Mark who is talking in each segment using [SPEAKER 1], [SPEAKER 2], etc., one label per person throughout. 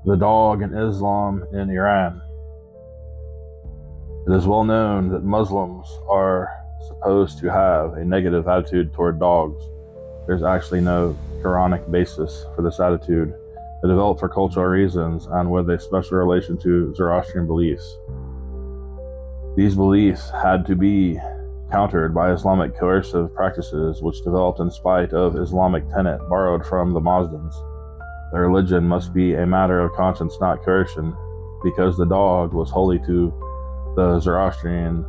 [SPEAKER 1] The dog in Islam in Iran. It is well known that Muslims are supposed to have a negative attitude toward dogs. There's actually no Quranic basis for this attitude. It developed for cultural reasons and with a special relation to Zoroastrian beliefs. These beliefs had to be countered by Islamic coercive practices which developed in spite of Islamic tenet borrowed from the Mazdas. The religion must be a matter of conscience, not coercion, because the dog was holy to the Zoroastrian,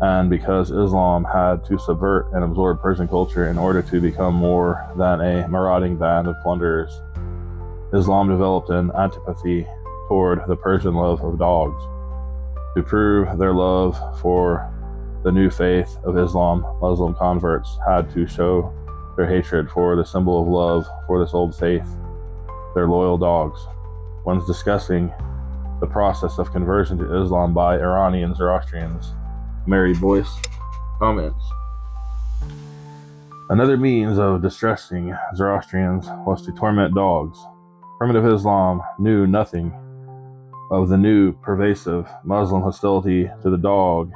[SPEAKER 1] and because Islam had to subvert and absorb Persian culture in order to become more than a marauding band of plunderers. Islam developed an antipathy toward the Persian love of dogs. To prove their love for the new faith of Islam, Muslim converts had to show their hatred for the symbol of love for this old faith, their loyal dogs. When discussing the process of conversion to Islam by Iranian Zoroastrians, Mary Boyce comments, another means of distressing Zoroastrians was to torment dogs. Primitive Islam knew nothing of the new pervasive Muslim hostility to the dog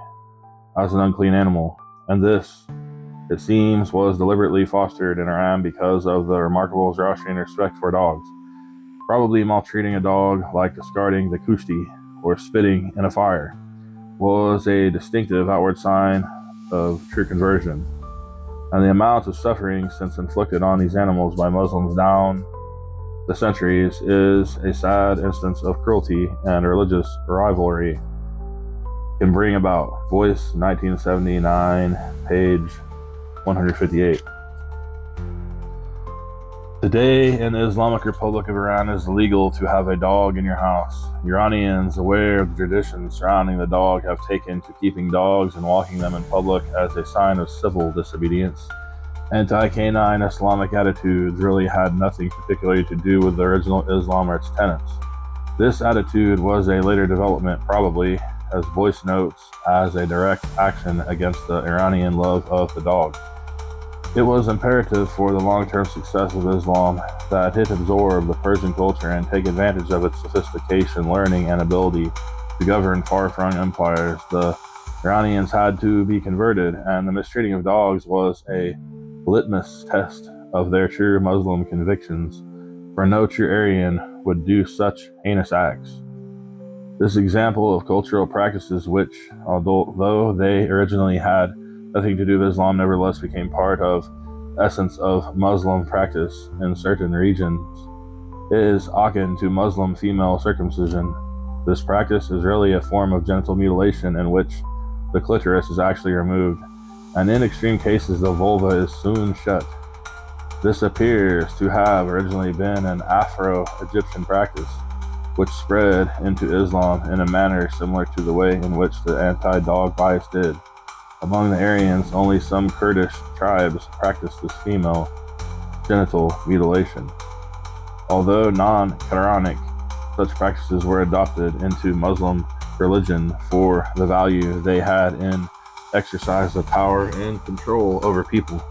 [SPEAKER 1] as an unclean animal, and this, it seems, was deliberately fostered in Iran because of the remarkable Zoroastrian respect for dogs. Probably maltreating a dog, like discarding the kushti or spitting in a fire, was a distinctive outward sign of true conversion, and the amount of suffering since inflicted on these animals by Muslims down the centuries is a sad instance of cruelty and religious rivalry can bring about. Voice, 1979, page 158. Today in the Islamic Republic of Iran, it is illegal to have a dog in your house. Iranians, aware of the traditions surrounding the dog, have taken to keeping dogs and walking them in public as a sign of civil disobedience. Anti-canine Islamic attitudes really had nothing particularly to do with the original Islam or its tenets. This attitude was a later development, probably, as Boyce notes, as a direct action against the Iranian love of the dog. It was imperative for the long-term success of Islam that it absorb the Persian culture and take advantage of its sophistication, learning, and ability to govern far-flung empires. The Iranians had to be converted, and the mistreating of dogs was a litmus test of their true Muslim convictions, for no true Aryan would do such heinous acts. This example of cultural practices which, although they originally had nothing to do with Islam, nevertheless became part of essence of Muslim practice in certain regions, is akin to Muslim female circumcision. This practice is really a form of genital mutilation in which the clitoris is actually removed, and in extreme cases the vulva is sewn shut. This appears to have originally been an Afro-Egyptian practice, which spread into Islam in a manner similar to the way in which the anti-dog bias did. Among the Aryans, only some Kurdish tribes practiced this female genital mutilation. Although non-Quranic, such practices were adopted into Muslim religion for the value they had in exercise of power and control over people.